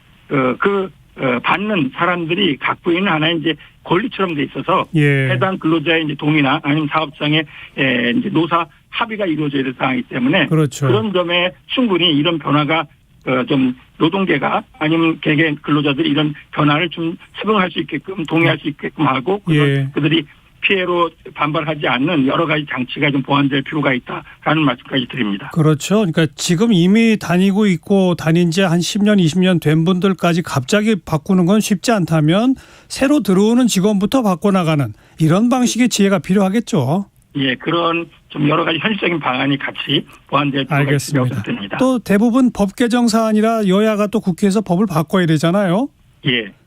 받는 사람들이 갖고 있는 하나의 이제 권리처럼 돼 있어서 해당 근로자의 이제 동의나 아니면 사업장의 이제 노사 합의가 이루어져야 될 상황이기 때문에 그런 점에 충분히 이런 변화가 좀 노동계가 아니면 개개 근로자들이 이런 변화를 좀 수긍할 수 있게끔 동의할 수 있게끔 하고 그들이 피해로 반발하지 않는 여러 가지 장치가 좀 보완될 필요가 있다라는 말씀까지 드립니다. 그렇죠. 그러니까 지금 이미 다니고 있고 다닌 지 한 10년, 20년 된 분들까지 갑자기 바꾸는 건 쉽지 않다면 새로 들어오는 직원부터 바꿔나가는 이런 방식의 지혜가 필요하겠죠. 그런 좀 여러 가지 현실적인 방안이 같이 보완될 필요가 있다고 듭니다. 또 대부분 법 개정 사안이라 여야가 또 국회에서 법을 바꿔야 되잖아요.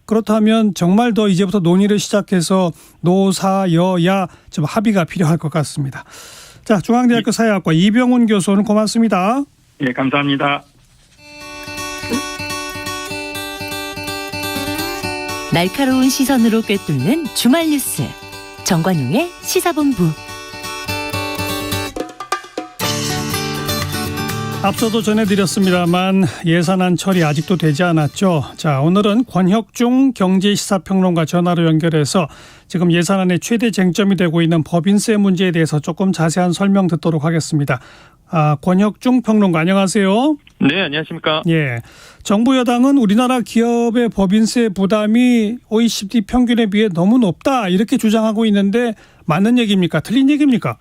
그렇다면 정말 더 이제부터 논의를 시작해서 노사 여야 좀 합의가 필요할 것 같습니다. 자, 중앙대학교 사회학과 이병훈 교수 오늘 고맙습니다. 감사합니다. 날카로운 시선으로 꿰뚫는 주말 뉴스 정관용의 시사본부. 앞서도 전해드렸습니다만 예산안 처리 아직도 되지 않았죠. 자, 오늘은 권혁중 경제시사평론가 전화로 연결해서 지금 예산안의 최대 쟁점이 되고 있는 법인세 문제에 대해서 조금 자세한 설명 듣도록 하겠습니다. 권혁중 평론가 안녕하세요. 네, 안녕하십니까. 예, 정부 여당은 우리나라 기업의 법인세 부담이 OECD 평균에 비해 너무 높다 이렇게 주장하고 있는데 맞는 얘기입니까? 틀린 얘기입니까?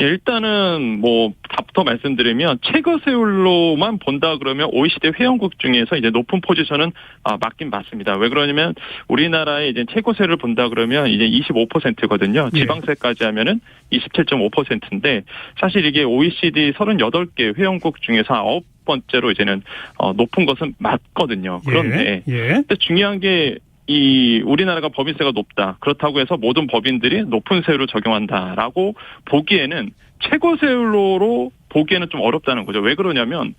예, 일단은 답부터 말씀드리면 최고세율로만 본다 그러면 OECD 회원국 중에서 이제 높은 포지션은 맞긴 맞습니다. 왜 그러냐면 우리나라의 이제 최고세율을 본다 그러면 이제 25%거든요. 지방세까지 하면은 27.5%인데 사실 이게 OECD 38개 회원국 중에서 9번째로 이제는 높은 것은 맞거든요. 그런데 근데 중요한 게 우리나라가 법인세가 높다. 그렇다고 해서 모든 법인들이 높은 세율을 적용한다라고 보기에는 최고세율로 보기에는 좀 어렵다는 거죠. 왜 그러냐면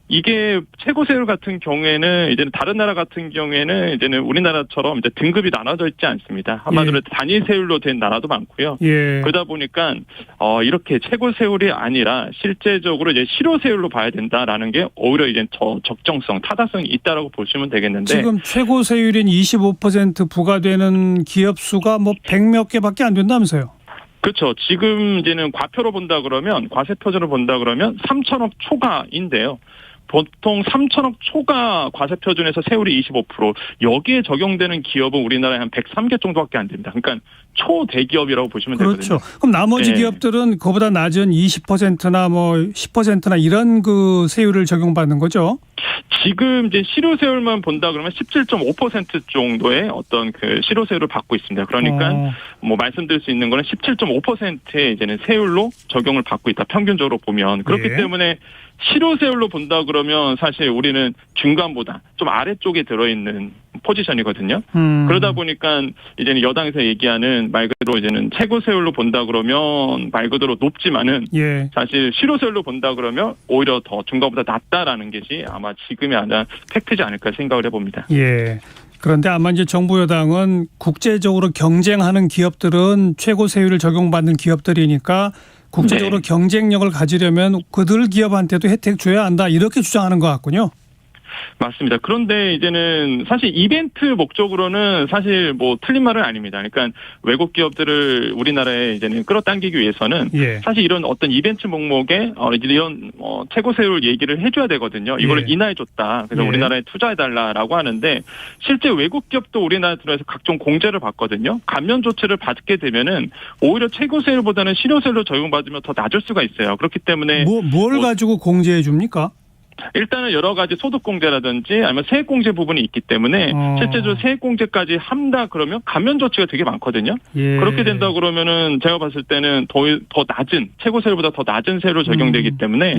이게 최고세율 같은 경우에는 이제는 다른 나라 같은 경우에는 이제는 우리나라처럼 이제 등급이 나눠져 있지 않습니다. 한마디로 단위 세율로 된 나라도 많고요. 그러다 보니까 이렇게 최고세율이 아니라 실제적으로 이제 실효세율로 봐야 된다라는 게 오히려 이제 적정성, 타당성이 있다라고 보시면 되겠는데 지금 최고세율인 25% 부과되는 기업 수가 100몇 개밖에 안 된다면서요? 그렇죠. 지금 이제는 과표로 본다 그러면 과세 표준으로 본다 그러면 3천억 초과인데요. 보통 3천억 초과 과세 표준에서 세율이 25% 여기에 적용되는 기업은 우리나라에 한 103개 정도밖에 안 됩니다. 그러니까 초대기업이라고 보시면 되거든요. 그렇죠. 그럼 나머지 기업들은 그보다 낮은 20%나 10%나 이런 그 세율을 적용받는 거죠? 지금 이제 실효세율만 본다 그러면 17.5% 정도의 어떤 그 실효세율을 받고 있습니다. 그러니까 말씀드릴 수 있는 거는 17.5%의 이제는 세율로 적용을 받고 있다. 평균적으로 보면. 그렇기 때문에 실효세율로 본다 그러면 사실 우리는 중간보다 좀 아래쪽에 들어있는 포지션이거든요. 그러다 보니까 이제는 여당에서 얘기하는 말 그대로 이제는 최고세율로 본다 그러면 말 그대로 높지만은 사실 실효세율로 본다 그러면 오히려 더 중간보다 낮다라는 것이 아마 지금이 아니라 팩트지 않을까 생각을 해봅니다. 예. 그런데 아마 이제 정부 여당은 국제적으로 경쟁하는 기업들은 최고세율을 적용받는 기업들이니까 국제적으로 경쟁력을 가지려면 그들 기업한테도 혜택 줘야 한다 이렇게 주장하는 것 같군요. 맞습니다. 그런데 이제는 사실 이벤트 목적으로는 사실 틀린 말은 아닙니다. 그러니까 외국 기업들을 우리나라에 이제는 끌어당기기 위해서는 사실 이런 어떤 이벤트 목목에 이런 최고세율 얘기를 해줘야 되거든요. 이거를 인하해줬다. 그래서 우리나라에 투자해달라라고 하는데 실제 외국 기업도 우리나라에 들어와서 각종 공제를 받거든요. 감면 조치를 받게 되면은 오히려 최고세율보다는 실효세율로 적용받으면 더 낮을 수가 있어요. 그렇기 때문에 뭘 가지고 공제해 줍니까? 일단은 여러 가지 소득공제라든지 아니면 세액공제 부분이 있기 때문에 실제적으로 세액공제까지 한다 그러면 감면 조치가 되게 많거든요. 그렇게 된다 그러면은 제가 봤을 때는 더 낮은 최고세율보다 더 낮은 세율로 적용되기 때문에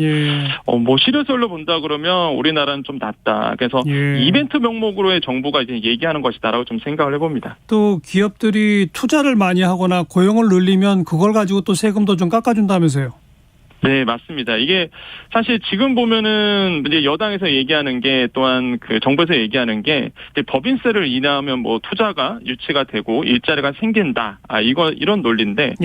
실효세율로 본다 그러면 우리나라는 좀 낮다. 그래서 이벤트 명목으로의 정부가 이제 얘기하는 것이다라고 좀 생각을 해봅니다. 또 기업들이 투자를 많이 하거나 고용을 늘리면 그걸 가지고 또 세금도 좀 깎아준다면서요? 네, 맞습니다. 이게 사실 지금 보면은 이제 여당에서 얘기하는 게 또한 그 정부에서 얘기하는 게 이제 법인세를 인하하면 투자가 유치가 되고 일자리가 생긴다. 이런 논리인데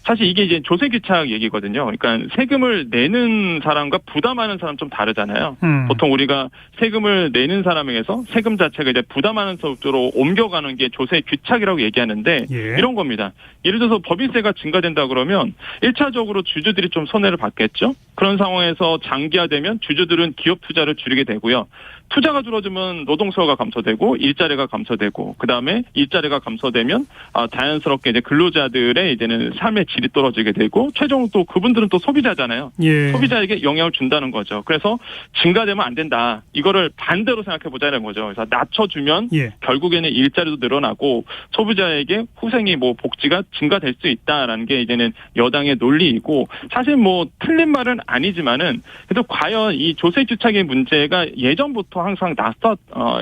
사실 이게 이제 조세규칙 얘기거든요. 그러니까 세금을 내는 사람과 부담하는 사람 좀 다르잖아요. 보통 우리가 세금을 내는 사람에게서 세금 자체가 이제 부담하는 쪽으로 옮겨가는 게 조세규칙이라고 얘기하는데 이런 겁니다. 예를 들어서 법인세가 증가된다 그러면 1차적으로 주주들이 좀 손해를 받겠죠. 그런 상황에서 장기화되면 주주들은 기업 투자를 줄이게 되고요. 투자가 줄어들면 노동수요가 감소되고 일자리가 감소되고 그다음에 일자리가 감소되면 자연스럽게 이제 근로자들의 이제는 삶의 질이 떨어지게 되고 최종 또 그분들은 또 소비자잖아요. 소비자에게 영향을 준다는 거죠. 그래서 증가되면 안 된다. 이거를 반대로 생각해 보자는 거죠. 그래서 낮춰주면 결국에는 일자리도 늘어나고 소비자에게 후생이 복지가 증가될 수 있다라는 게 이제는 여당의 논리이고 사실 틀린 말은 아니지만은 그래도 과연 이 조세규칙의 문제가 예전부터 항상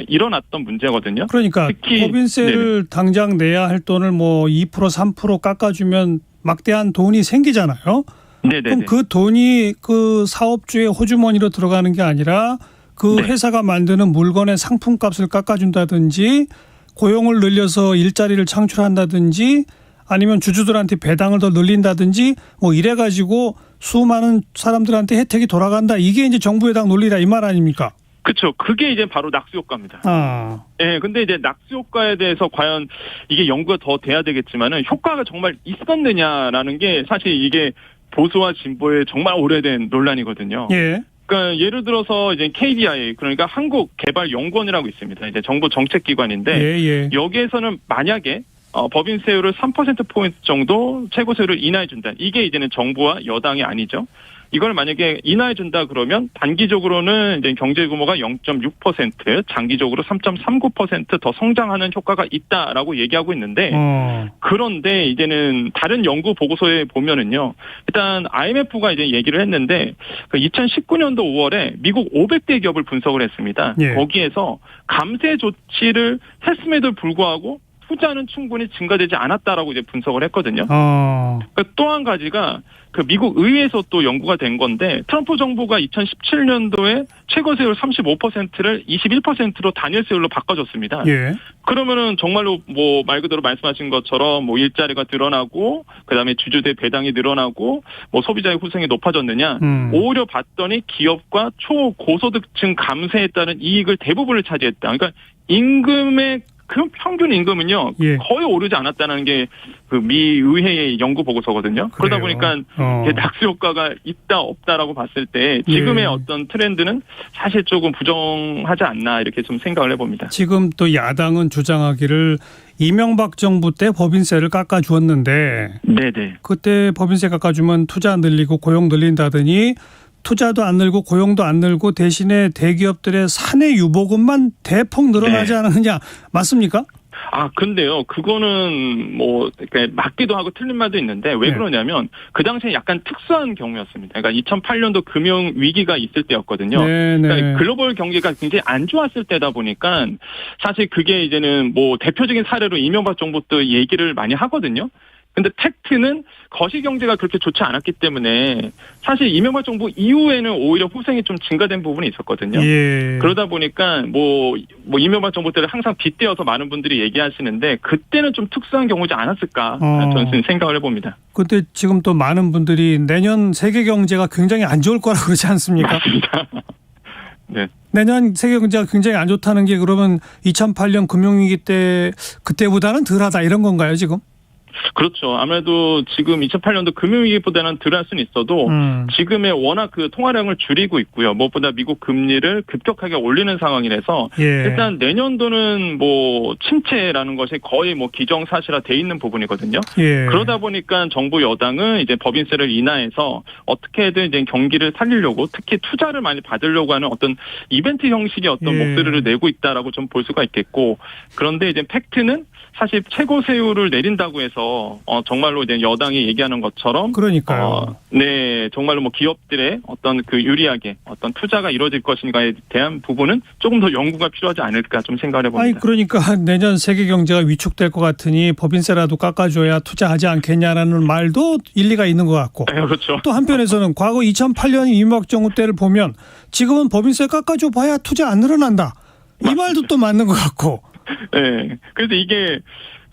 일어났던 문제거든요. 그러니까 특히 법인세를 당장 내야 할 돈을 2% 3% 깎아주면 막대한 돈이 생기잖아요. 그럼 그 돈이 그 사업주의 호주머니로 들어가는 게 아니라 그 회사가 만드는 물건의 상품값을 깎아준다든지 고용을 늘려서 일자리를 창출한다든지 아니면 주주들한테 배당을 더 늘린다든지 이래가지고 수많은 사람들한테 혜택이 돌아간다. 이게 이제 정부 여당 논리다 이 말 아닙니까? 그렇죠. 그게 이제 바로 낙수 효과입니다. 예, 근데 이제 낙수 효과에 대해서 과연 이게 연구가 더 돼야 되겠지만은 효과가 정말 있었느냐라는 게 사실 이게 보수와 진보의 정말 오래된 논란이거든요. 예. 그러니까 예를 들어서 이제 KDI 그러니까 한국개발연구원이라고 있습니다. 이제 정부 정책기관인데 여기에서는 만약에 법인세율을 3%포인트 정도 최고세율을 인하해준다. 이게 이제는 정부와 여당이 아니죠. 이걸 만약에 인하해준다 그러면 단기적으로는 이제 경제 규모가 0.6%, 장기적으로 3.39% 더 성장하는 효과가 있다라고 얘기하고 있는데 그런데 이제는 다른 연구 보고서에 보면은요. 일단 IMF가 이제 얘기를 했는데 2019년도 5월에 미국 500대 기업을 분석을 했습니다. 예. 거기에서 감세 조치를 했음에도 불구하고 투자는 충분히 증가되지 않았다라고 이제 분석을 했거든요. 또 한 가지가 그 미국 의회에서 또 연구가 된 건데 트럼프 정부가 2017년도에 최고세율 35%를 21%로 단일세율로 바꿔줬습니다. 예. 그러면은 정말로 뭐 말 그대로 말씀하신 것처럼 뭐 일자리가 늘어나고 그다음에 주주대 배당이 늘어나고 뭐 소비자의 후생이 높아졌느냐? 오히려 봤더니 기업과 초고소득층 감세에 따른 이익을 대부분을 차지했다. 그러니까 임금의 그 평균 임금은요 거의 오르지 않았다는 게 그 미 의회의 연구 보고서거든요. 그러다 보니까 낙수 효과가 있다 없다라고 봤을 때 지금의 어떤 트렌드는 사실 조금 부정하지 않나 이렇게 좀 생각을 해봅니다. 지금 또 야당은 주장하기를 이명박 정부 때 법인세를 깎아주었는데, 네네. 그때 법인세 깎아주면 투자 늘리고 고용 늘린다더니. 투자도 안 늘고 고용도 안 늘고 대신에 대기업들의 사내 유보금만 대폭 늘어나지 않았느냐 맞습니까? 근데요. 그거는 뭐 맞기도 하고 틀린 말도 있는데 왜 그러냐면 그 당시에 약간 특수한 경우였습니다. 그러니까 2008년도 금융 위기가 있을 때였거든요. 그러니까 글로벌 경기가 굉장히 안 좋았을 때다 보니까 사실 그게 이제는 뭐 대표적인 사례로 이명박 정부 때 얘기를 많이 하거든요. 근데 팩트는 거시경제가 그렇게 좋지 않았기 때문에 사실 이명박 정부 이후에는 오히려 후생이 좀 증가된 부분이 있었거든요. 예. 그러다 보니까 뭐 이명박 정부 때를 항상 빗대어서 많은 분들이 얘기하시는데 그때는 좀 특수한 경우지 않았을까 저는 생각을 해봅니다. 근데 지금 또 많은 분들이 내년 세계 경제가 굉장히 안 좋을 거라고 그러지 않습니까? 맞습니다. 네. 내년 세계 경제가 굉장히 안 좋다는 게 그러면 2008년 금융위기 때 그때보다는 덜하다 이런 건가요 지금? 그렇죠. 아무래도 지금 2008년도 금융위기보다는 덜 할 수는 있어도 지금의 워낙 그 통화량을 줄이고 있고요. 무엇보다 미국 금리를 급격하게 올리는 상황이라서 일단 내년도는 뭐 침체라는 것이 거의 뭐 기정사실화 돼 있는 부분이거든요. 그러다 보니까 정부 여당은 이제 법인세를 인하해서 어떻게든 이제 경기를 살리려고 특히 투자를 많이 받으려고 하는 어떤 이벤트 형식의 어떤 목소리를 내고 있다라고 좀 볼 수가 있겠고 그런데 이제 팩트는 사실 최고세율을 내린다고 해서 정말로 이제 여당이 얘기하는 것처럼 그러니까요. 네, 정말로 뭐 기업들의 어떤 그 유리하게 어떤 투자가 이루어질 것인가에 대한 부분은 조금 더 연구가 필요하지 않을까 좀 생각을 해봅니다. 그러니까 내년 세계 경제가 위축될 것 같으니 법인세라도 깎아줘야 투자하지 않겠냐라는 말도 일리가 있는 것 같고. 그렇죠. 또 한편에서는 과거 2008년 이명박 정부 때를 보면 지금은 법인세 깎아줘 봐야 투자 안 늘어난다. 이 말도 또 맞는 것 같고. 네. 그래서 이게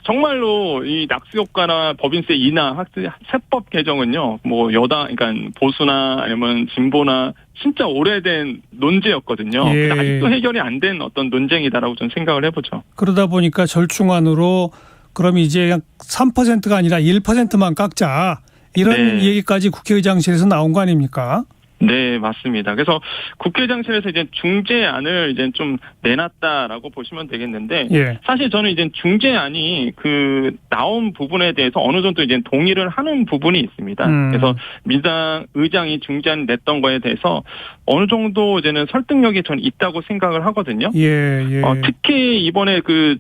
정말로 이 낙수 효과나 법인세 인하 세법 개정은요, 뭐 여당, 그러니까 보수나 아니면 진보나 진짜 오래된 논제였거든요. 아직도 해결이 안 된 어떤 논쟁이다라고 좀 생각을 해보죠. 그러다 보니까 절충안으로 그럼 이제 3%가 아니라 1%만 깎자. 이런 얘기까지 국회의장실에서 나온 거 아닙니까? 네, 맞습니다. 그래서 국회의장실에서 이제 중재안을 이제 좀 내놨다라고 보시면 되겠는데, 사실 저는 이제 중재안이 그 나온 부분에 대해서 어느 정도 이제 동의를 하는 부분이 있습니다. 그래서 민주당 의장이 중재안 냈던 거에 대해서 어느 정도 이제는 설득력이 저는 있다고 생각을 하거든요. 특히 이번에 그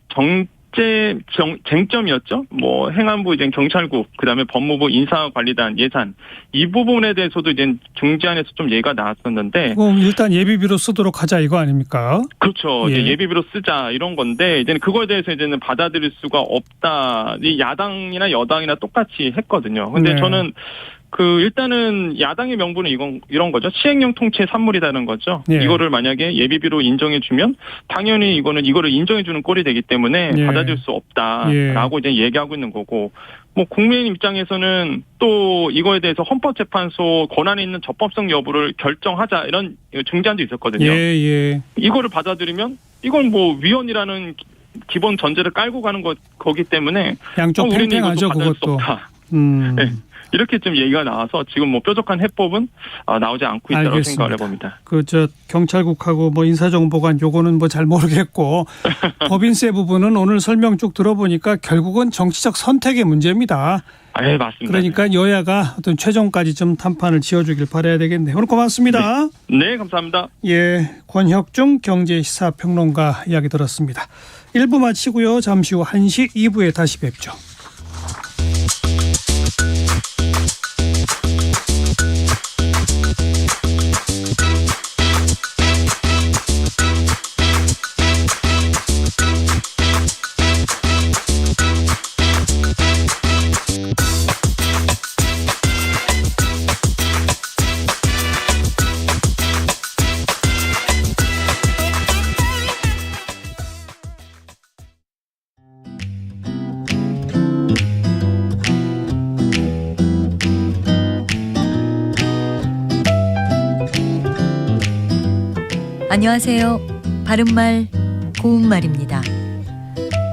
쟁점이었죠. 뭐 행안부 이제 경찰국, 그다음에 법무부 인사관리단 예산 이 부분에 대해서도 이제 중재안에서 좀 얘기가 나왔었는데. 일단 예비비로 쓰도록 하자 이거 아닙니까? 그렇죠. 이제 예비비로 쓰자 이런 건데 이제는 그거에 대해서 이제는 받아들일 수가 없다. 이 야당이나 여당이나 똑같이 했거든요. 근데 저는 일단은 야당의 명분은 이런 거죠. 시행령 통치의 산물이라는 거죠. 이거를 만약에 예비비로 인정해주면 당연히 이거를 인정해주는 꼴이 되기 때문에 받아들일 수 없다라고 이제 얘기하고 있는 거고. 뭐 국민 입장에서는 또 이거에 대해서 헌법재판소 권한에 있는 적법성 여부를 결정하자 이런 중재안도 있었거든요. 예. 이거를 받아들이면 이건 뭐 위헌이라는 기본 전제를 깔고 가는 거기 때문에 양쪽 팽팽하죠, 그것도. 네. 이렇게 좀 얘기가 나와서 지금 뭐 뾰족한 해법은 나오지 않고 있다고 알겠습니다. 생각을 해봅니다. 경찰국하고 뭐 인사정보관 요거는 뭐 잘 모르겠고 법인세 부분은 오늘 설명 쭉 들어보니까 결국은 정치적 선택의 문제입니다. 네, 맞습니다. 그러니까 여야가 어떤 최종까지 좀 탄판을 지어주길 바라야 되겠네요. 오늘 고맙습니다. 네, 감사합니다. 예, 권혁중 경제시사평론가 이야기 들었습니다. 1부 마치고요. 잠시 후 1시 2부에 다시 뵙죠. 안녕하세요. 바른말 고운말입니다.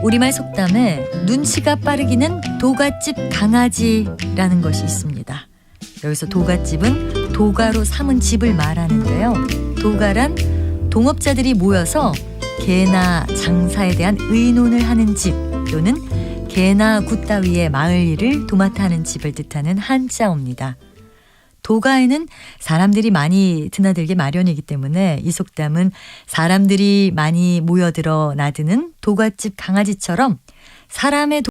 우리말 속담에 눈치가 빠르기는 도갓집 강아지라는 것이 있습니다. 여기서 도갓집은 도가로 삼은 집을 말하는데요. 도가란 동업자들이 모여서 개나 장사에 대한 의논을 하는 집 또는 개나 굿 따위의 마을 일을 도맡아 하는 집을 뜻하는 한자어입니다. 도가에는 사람들이 많이 드나들게 마련이기 때문에 이 속담은 사람들이 많이 모여들어 나드는 도갓집 강아지처럼 사람의